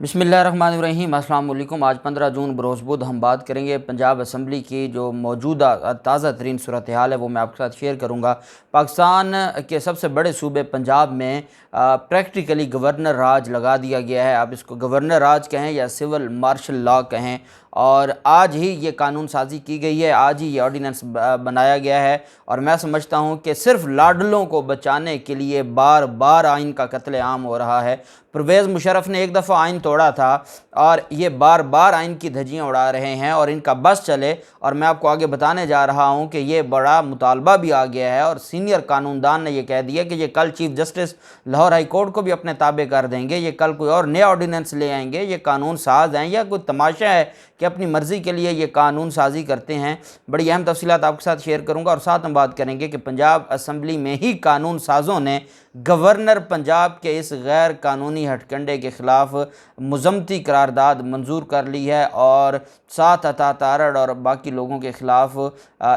बिस्मिल्लाहिर्रहमानिर्रहीम। अस्सलाम वालेकुम। आज 15 जून बरोज़ बुध हम बात करेंगे पंजाब असम्बली की जो मौजूदा ताज़ा तरीन सूरत हाल है वो मैं आपके साथ शेयर करूँगा। पाकिस्तान के सबसे बड़े सूबे पंजाब में प्रैक्टिकली गवर्नर राज लगा दिया गया है। आप इसको गवर्नर राज कहें या सिविल मार्शल लॉ कहें, और आज ही ये कानून साजी की गई है, आज ही ये ऑर्डिनेंस बनाया गया है। और मैं समझता हूँ कि सिर्फ लाडलों को बचाने के लिए बार बार आइन का कत्लेआम हो रहा है। परवेज़ मुशर्रफ ने एक दफ़ा आइन तोड़ा था और ये बार बार आइन की धज्जियाँ उड़ा रहे हैं और इनका बस चले। और मैं आपको आगे बताने जा रहा हूँ कि ये बड़ा मुतालबा भी आ गया है और सीनियर कानूनदान ने यह कह दिया कि ये कल chief justice Lahore high court को भी अपने ताबे कर देंगे। ये कल कोई और नया ऑर्डिनेंस ले आएंगे। ये कानून साज हैं या कोई तमाशा है कि अपनी मर्ज़ी के लिए ये कानून साजी करते हैं। बड़ी अहम तफसीलात आपके साथ शेयर करूँगा और साथ हम बात करेंगे कि पंजाब असम्बली में ही कानून साज़ों ने गवर्नर पंजाब के इस गैर कानूनी हथकंडे के ख़िलाफ़ मुज़म्मती करारदाद मंजूर कर ली है और साथ अता तारड़ और बाकी लोगों के ख़िलाफ़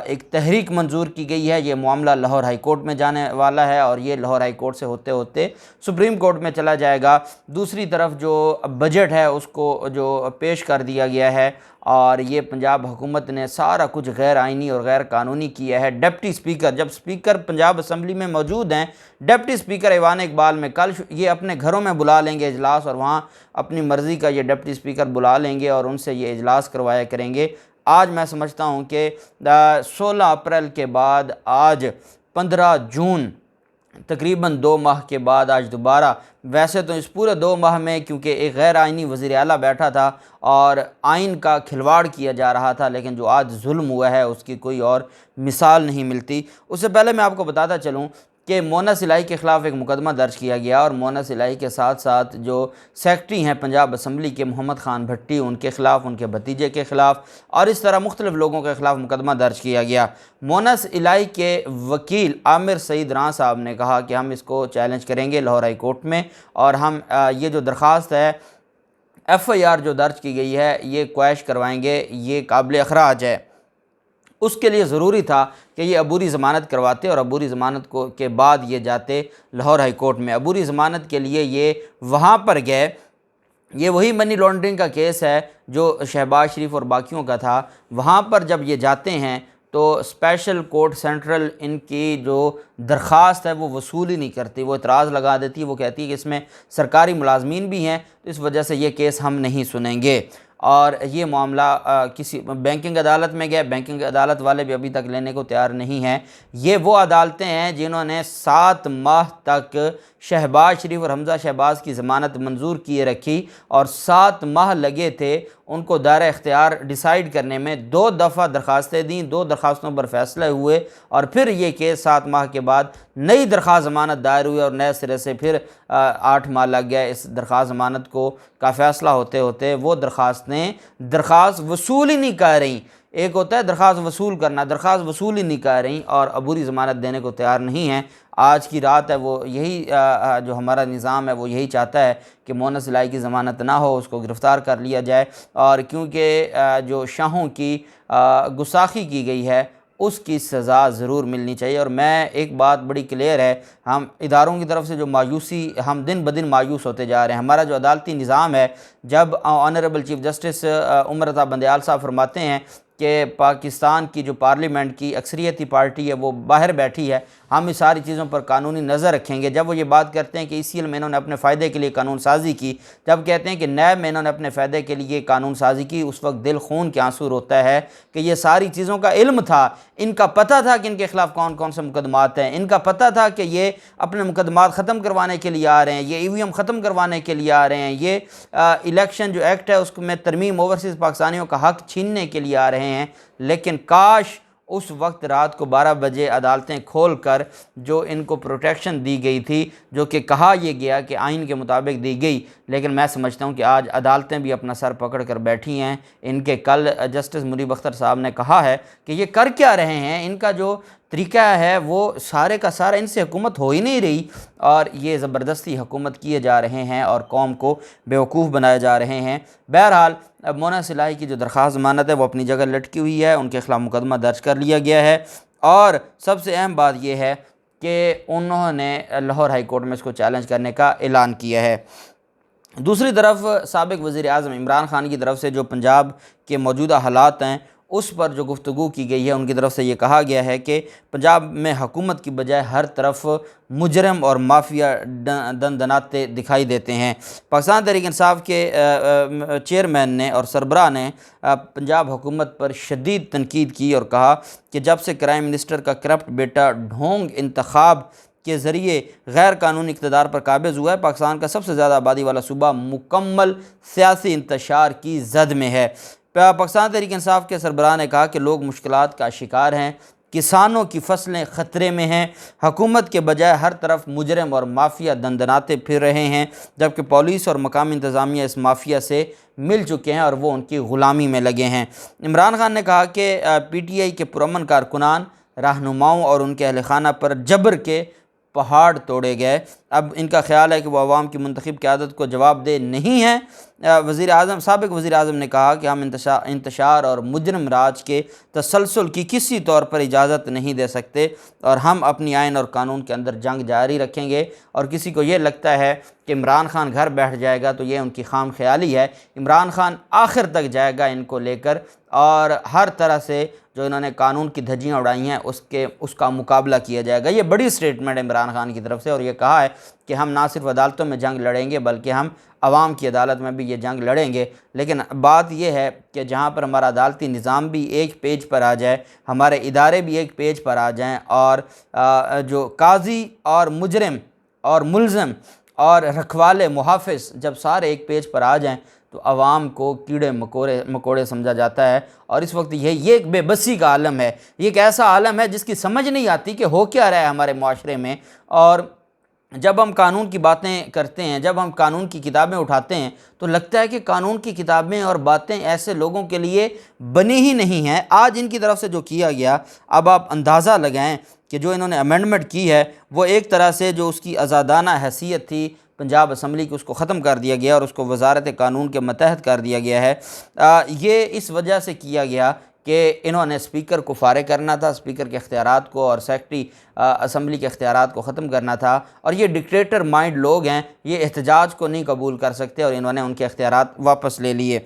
एक तहरीक मंजूर की गई है। ये मामला लाहौर हाई कोर्ट में जाने वाला है और ये लाहौर हाई कोर्ट से होते होते सुप्रीम कोर्ट में चला जाएगा। दूसरी तरफ जो बजट है उसको जो पेश कर दिया गया है और ये पंजाब हुकूमत ने सारा कुछ गैर आइनी और गैर कानूनी किया है। डिप्टी स्पीकर, जब स्पीकर पंजाब असम्बली में मौजूद हैं, डिप्टी स्पीकर ऐवान इकबाल में कल ये अपने घरों में बुला लेंगे इजलास और वहाँ अपनी मर्ज़ी का ये डिप्टी स्पीकर बुला लेंगे और उनसे ये इजलास करवाया करेंगे। आज मैं समझता हूँ कि 16 अप्रैल के बाद आज 15 जून तकरीबन 2 माह के बाद आज दोबारा, वैसे तो इस पूरे 2 माह में क्योंकि एक गैर आइनी वज़ीर आला बैठा था और आइन का खिलवाड़ किया जा रहा था, लेकिन जो आज जुल्म हुआ है उसकी कोई और मिसाल नहीं मिलती। उससे पहले मैं आपको बताता चलूँ कि मोनस इलाही के ख़िलाफ़ एक मुकदमा दर्ज किया गया और मोनस इलाही के साथ साथ जो सेक्रेटरी हैं पंजाब असम्बली के मोहम्मद ख़ान भट्टी, उनके ख़िलाफ़, उनके भतीजे के ख़िलाफ़ और इस तरह मुख्तलिफ़ लोगों के ख़िलाफ़ मुकदमा दर्ज किया गया। मोनस इलाही के वकील आमिर सईद रां साहब ने कहा कि हम इसको चैलेंज करेंगे लाहौर हाई कोर्ट में और हम ये जो दरख्वास्त है FIR जो दर्ज की गई है ये क्वैश करवाएंगे, ये काबिल अखराज है। उसके लिए ज़रूरी था कि ये अबूरी ज़मानत करवाते और अबूरी ज़मानत को के बाद ये जाते लाहौर हाई कोर्ट में। अबूरी ज़मानत के लिए ये वहाँ पर गए। ये वही मनी लॉन्ड्रिंग का केस है जो शहबाज शरीफ और बाकियों का था। वहाँ पर जब ये जाते हैं तो स्पेशल कोर्ट सेंट्रल इनकी जो दरख्वास्त है वो वसूल ही नहीं करती, वो इतराज़ लगा देती है। वो कहती है कि इसमें सरकारी मुलाजमीन भी हैं तो इस वजह से ये केस हम नहीं सुनेंगे। और ये मामला किसी बैंकिंग अदालत में गया, बैंकिंग अदालत वाले भी अभी तक लेने को तैयार नहीं हैं। ये वो अदालतें हैं जिन्होंने 7 माह तक शहबाज शरीफ और हमज़ा शहबाज की ज़मानत मंजूर किए रखी और 7 माह लगे थे उनको दायरा इख्तियार डिसाइड करने में। 2 दफ़ा दरख्वास्तें दी, 2 दरख्वास्तों पर फैसले हुए और फिर ये केस 7 माह के बाद नई दरख्वास्त ज़मानत दायर हुई और नए सिरे से फिर 8 माह लग गया इस दरख्वास्त ज़मानत को का फ़ैसला होते होते। वो दरख्वास्तें दरख्वास्त वसूल ही नहीं कर रही। एक होता है दरख्वास्त वसूल करना, दरख्वास्त वसूल ही नहीं कर रही और अबूरी ज़मानत देने को तैयार नहीं है। आज की रात है वो यही जो हमारा निज़ाम है वो यही चाहता है कि मोनस इलाही की ज़मानत ना हो, उसको गिरफ़्तार कर लिया जाए। और क्योंकि जो शाहों की गुस्ताखी की गई है उसकी सज़ा ज़रूर मिलनी चाहिए। और मैं एक बात बड़ी क्लियर है, हम इदारों की तरफ से जो मायूसी, हम दिन ब दिन मायूस होते जा रहे हैं। हमारा जो अदालती निज़ाम है, जब honourable chief justice Umar Ata Bandial साहब फरमाते हैं कि पाकिस्तान की जो पार्लियामेंट की अक्सरियती पार्टी है वो बाहर बैठी है, हम इस सारी चीज़ों पर कानूनी नज़र रखेंगे। जब वो ये बात करते हैं कि ECL में इन्होंने अपने फ़ायदे के लिए कानून साजी की, जब कहते हैं कि नैब में इन्होंने अपने फ़ायदे के लिए कानून साजी की, उस वक्त दिल खून के आंसू रोता है कि ये सारी चीज़ों का इल्म था। इनका पता था कि इनके ख़िलाफ़ कौन कौन से मुकदमात हैं, इनका पता था कि ये अपने मुकदमात ख़त्म करवाने के लिए आ रहे हैं, ये EVM ख़त्म करवाने के लिए आ रहे हैं, ये इलेक्शन जो एक्ट है उसमें तरमीम ओवरसीज़ पाकिस्तानियों का हक़ छीनने के लिए आ रहे हैं। लेकिन काश उस वक्त रात को 12 बजे अदालतें खोल कर जो इनको प्रोटेक्शन दी गई थी, जो कि कहा यह गया कि आइन के मुताबिक दी गई, लेकिन मैं समझता हूं कि आज अदालतें भी अपना सर पकड़ कर बैठी हैं। इनके कल जस्टिस मुनीब अख्तर साहब ने कहा है कि ये कर क्या रहे हैं, इनका जो तरीका है वो सारे का सारा, इनसे हुकूमत हो ही नहीं रही और ये ज़बरदस्ती हुकूमत किए जा रहे हैं और कौम को बेवकूफ़ बनाए जा रहे हैं। बहरहाल अब मोनस इलाही की जो दरख्वास्त ज़मानत है वो अपनी जगह लटकी हुई है, उनके ख़िलाफ़ मुकदमा दर्ज कर लिया गया है। और सबसे अहम बात यह है कि उन्होंने लाहौर हाई कोर्ट में इसको चैलेंज करने का ऐलान किया है। दूसरी तरफ साबिक वज़ीर आज़म इमरान खान की तरफ से जो पंजाब के मौजूदा हालात हैं उस पर जो गुफ्तगू की गई है, उनकी तरफ से ये कहा गया है कि पंजाब में हुकूमत की बजाय हर तरफ मुजरम और माफिया दनाते दिखाई देते हैं। पाकिस्तान तहरीक इंसाफ के चेयरमैन ने और सरबराह ने पंजाब हुकूमत पर शदीद तनकीद की और कहा कि जब से क्राइम मिनिस्टर का करप्ट बेटा ढोंग इंतखाब के ज़रिए गैर कानूनी इक़्तिदार पर काबिज़ हुआ है, पाकिस्तान का सबसे ज़्यादा आबादी वाला सूबा मुकम्मल सियासी इंतशार की जद में है। पाकिस्तान तहरीक इंसाफ के सरबराह ने कहा कि लोग मुश्किलात का शिकार हैं, किसानों की फसलें ख़तरे में हैं, हुकूमत के बजाय हर तरफ मुजरम और माफिया दंदनाते फिर रहे हैं, जबकि पुलिस और मकामी इंतज़ामिया इस माफिया से मिल चुके हैं और वो उनकी ग़ुलामी में लगे हैं। इमरान खान ने कहा कि PTI के पुरअमन कारकुनान, रहनुमाओं और उनके अहल खाना पर जबर के पहाड़ तोड़े गए। अब इनका ख्याल है कि वो अवाम की मुंतखब क़यादत को जवाबदेह नहीं है। साबिक़ वज़ीर आज़म ने कहा कि हम इंतशार और मुजरम राज के तसलसल की किसी तौर पर इजाज़त नहीं दे सकते और हम अपनी आइन और कानून के अंदर जंग जारी रखेंगे। और किसी को ये लगता है कि इमरान खान घर बैठ जाएगा तो ये उनकी खाम ख्याली है। इमरान खान आखिर तक जाएगा इनको लेकर और हर तरह से जो इन्होंने कानून की धज्जियाँ उड़ाई हैं उसका मुकाबला किया जाएगा। ये बड़ी स्टेटमेंट है इमरान खान की तरफ से और ये कहा है कि हम ना सिर्फ अदालतों में जंग लड़ेंगे बल्कि हम आवाम की अदालत में भी ये जंग लड़ेंगे। लेकिन बात यह है कि जहाँ पर हमारा अदालती निज़ाम भी एक पेज पर आ जाए, हमारे इदारे भी एक पेज पर आ जाएँ और जो काजी और मुजरिम और मुलज़म और रखवाले मुहाफ़िज़ जब सारे एक पेज पर आ जाएँ तो आवाम को कीड़े मकोड़े समझा जाता है। और इस वक्त ये एक बेबसी का आलम है, ये एक ऐसा आलम है जिसकी समझ नहीं आती कि हो क्या रहा है हमारे माशरे में। और जब हम कानून की बातें करते हैं, जब हम कानून की किताबें उठाते हैं तो लगता है कि कानून की किताबें और बातें ऐसे लोगों के लिए बनी ही नहीं हैं। आज इनकी तरफ से जो किया गया, अब आप अंदाज़ा लगाएं कि जो इन्होंने अमेंडमेंट की है वो एक तरह से जो उसकी आज़ादाना हैसियत थी पंजाब असम्बली की उसको ख़त्म कर दिया गया और उसको वज़ारत कानून के मतहत कर दिया गया है। ये इस वजह से किया गया कि इन्होंने स्पीकर को फ़ारिग करना था, स्पीकर के इख्तियारात को और सेक्रेटरी असम्बली के इख्तियारात को ख़त्म करना था। और ये डिक्टेटर माइंड लोग हैं, ये एहतजाज को नहीं कबूल कर सकते और इन्होंने उनके इख्तियारात वापस ले लिए।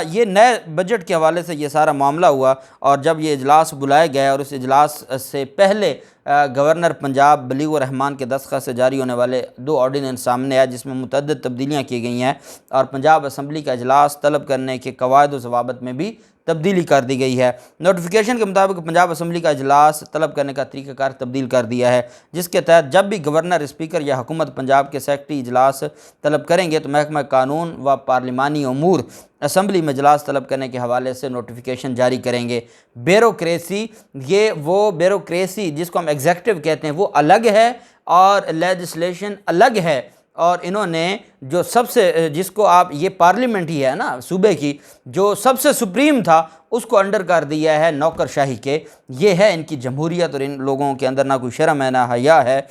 ये नए बजट के हवाले से ये सारा मामला हुआ और जब ये इजलास बुलाए गए और उस इजलास से पहले गवर्नर पंजाब बलीग़ुर रहमान के दस्तखत से जारी होने वाले 2 ऑर्डीनेंस सामने आए जिसमें मुतअद्दिद तब्दीलियाँ की गई हैं और पंजाब असम्बली का इजलास तलब करने के कवायद व ज़वाबित में भी तब्दीली कर दी गई है। नोटिफिकेशन के मुताबिक पंजाब असम्बली का इजलास तलब करने का तरीक़ाकार तब्दील कर दिया है, जिसके तहत जब भी गवर्नर, स्पीकर या हुकूमत पंजाब के सेक्रेटरी इजलास तलब करेंगे तो महकमा कानून व पार्लिमानी अमूर असम्बली में इजलास तलब करने के हवाले से नोटिफिकेशन जारी करेंगे। ब्यूरोक्रेसी, ये वो ब्यूरोक्रेसी जिसको हम एग्जेक्टिव कहते हैं वो अलग है और लेजिस्लेशन अलग है। और इन्होंने जो सबसे जिसको आप ये पार्लियामेंट ही है ना सूबे की, जो सबसे सुप्रीम था उसको अंडर कर दिया है नौकरशाही के। ये है इनकी जमहूरियत और इन लोगों के अंदर ना कोई शर्म है ना हया है।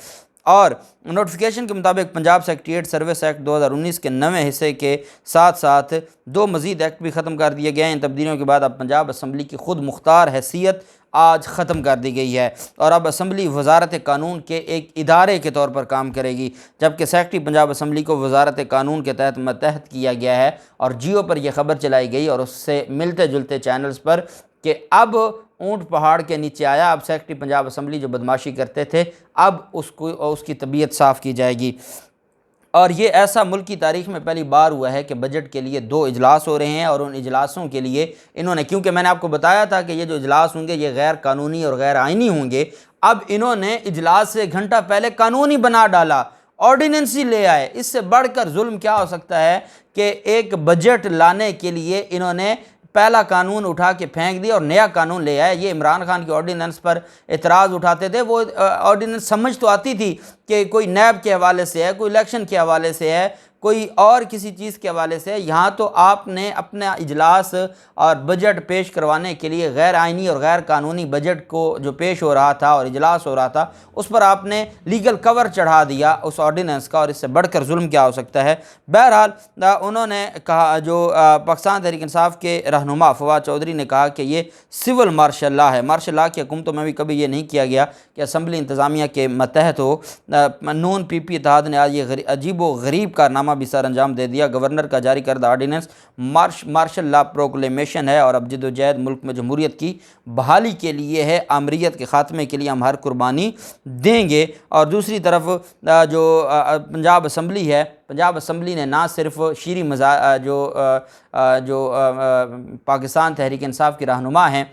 और नोटिफिकेशन के मुताबिक पंजाब सेक्रेटरीट सर्विस एक्ट 2019 के नवे हिस्से के साथ साथ 2 मज़ीद एक्ट भी ख़त्म कर दिए गए हैं। इन तब्दीलियों के बाद अब पंजाब असम्बली की खुद मुख्तार हैसियत आज ख़त्म कर दी गई है और अब असम्बली वज़ारत कानून के एक इदारे के तौर पर काम करेगी, जबकि सेक्रेटरी पंजाब असम्बली को वज़ारत कानून के तहत मतहत किया गया है। और जियो पर यह ख़बर चलाई गई और उससे मिलते जुलते चैनल्स पर कि अब ऊँट पहाड़ के नीचे आया, अब सेक्रेटरी पंजाब असम्बली जो बदमाशी करते थे अब उसकी तबीयत साफ़ की जाएगी। और ये ऐसा मुल्क की तारीख़ में पहली बार हुआ है कि बजट के लिए 2 इजलास हो रहे हैं और उन इजलासों के लिए इन्होंने, क्योंकि मैंने आपको बताया था कि ये जो इजलास होंगे ये गैर कानूनी और गैर आइनी होंगे, अब इन्होंने इजलास से घंटा पहले कानूनी बना डाला, ऑर्डिनेंस ही ले आए। इससे बढ़कर जुल्म क्या हो सकता है कि एक बजट लाने के लिए इन्होंने पहला कानून उठा के फेंक दिया और नया कानून ले आया। ये इमरान खान की ऑर्डिनेंस पर एतराज़ उठाते थे, वो ऑर्डिनेंस समझ तो आती थी कि कोई नैब के हवाले से है, कोई इलेक्शन के हवाले से है, कोई और किसी चीज़ के हवाले से। यहाँ तो आपने अपना इजलास और बजट पेश करवाने के लिए गैर आइनी और गैर कानूनी बजट को जो पेश हो रहा था और इजलास हो रहा था उस पर आपने लीगल कवर चढ़ा दिया उस ऑर्डिनेंस का, और इससे बढ़कर जुल्म क्या हो सकता है। बहरहाल उन्होंने कहा, जो पाकिस्तान तहरीक इंसाफ के रहनुमा फवाद चौधरी ने कहा कि ये सिविल मार्शल लॉ है। मार्शल लॉ की हुकूमतों में भी कभी ये नहीं किया गया कि असम्बली इंतज़ामिया के मतहत हो। नून PP इत्तेहाद ने आज ये अजीब व गरीब कारनामा کارنامہ بھی سر انجام دے دیا۔ گورنر کا جاری کردہ آرڈیننس مارشل لا پروکلیمیشن ہے اور اب جد و جہد ملک میں جمہوریت کی بحالی کے لیے ہے۔ آمریت کے خاتمے کے لیے ہم ہر قربانی دیں گے۔ اور دوسری طرف جو پنجاب اسمبلی ہے، پنجاب اسمبلی نے نہ صرف شیریں جو پاکستان تحریک انصاف کی رہنما ہیں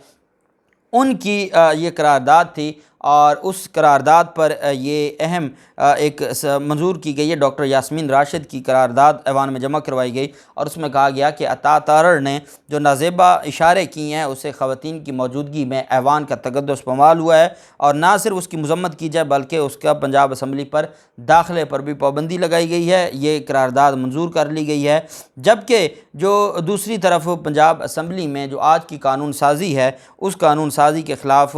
ان کی یہ قرارداد تھی، اور اس قرارداد پر یہ اہم ایک منظور کی گئی ہے۔ ڈاکٹر یاسمین راشد کی قرارداد ایوان میں جمع کروائی گئی اور اس میں کہا گیا کہ عطا تارڑ نے جو نازیبا اشارے کی ہیں اسے خواتین کی موجودگی میں ایوان کا تقدس پامال ہوا ہے، اور نہ صرف اس کی مذمت کی جائے بلکہ اس کا پنجاب اسمبلی پر داخلے پر بھی پابندی لگائی گئی ہے۔ یہ قرارداد منظور کر لی گئی ہے، جبکہ جو دوسری طرف پنجاب اسمبلی میں جو آج کی قانون سازی ہے اس قانون سازی کے خلاف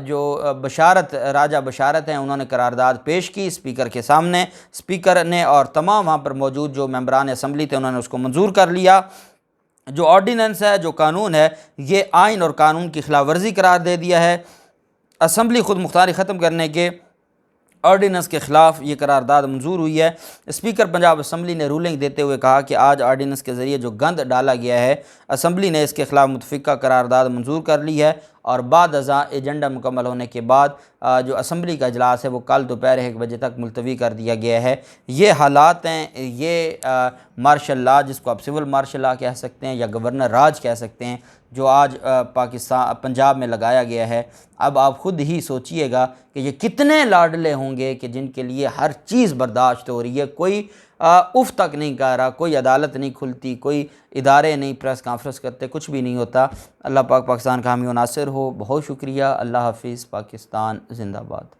جو راجہ بشارت ہیں انہوں نے قرارداد پیش کی اسپیکر کے سامنے۔ اسپیکر نے اور تمام وہاں پر موجود جو ممبران اسمبلی تھے انہوں نے اس کو منظور کر لیا۔ جو آرڈیننس ہے، جو قانون ہے، یہ آئین اور قانون کی خلاف ورزی قرار دے دیا ہے۔ اسمبلی خود مختاری ختم کرنے کے آرڈیننس کے خلاف یہ قرارداد منظور ہوئی ہے۔ اسپیکر پنجاب اسمبلی نے رولنگ دیتے ہوئے کہا کہ آج آرڈیننس کے ذریعے جو گند ڈالا گیا ہے اسمبلی نے اس کے خلاف متفقہ قرارداد منظور کر لی ہے، اور بعد ازاں ایجنڈا مکمل ہونے کے بعد جو اسمبلی کا اجلاس ہے وہ کل دوپہر 1 بجے تک ملتوی کر دیا گیا ہے۔ یہ حالات ہیں، یہ مارشل لا جس کو آپ سول مارشل لا کہہ سکتے ہیں یا گورنر راج کہہ سکتے ہیں جو آج پنجاب میں لگایا گیا ہے۔ اب آپ خود ہی سوچئے گا کہ یہ کتنے لاڈلے ہوں گے کہ جن کے لیے ہر چیز برداشت ہو رہی ہے، کوئی اف تک نہیں کہہ رہا، کوئی عدالت نہیں کھلتی، کوئی ادارے نہیں پریس کانفرنس کرتے، کچھ بھی نہیں ہوتا۔ اللہ پاک پاکستان کا حامی و ناصر ہو۔ بہت شکریہ۔ اللہ حافظ۔ پاکستان زندہ باد۔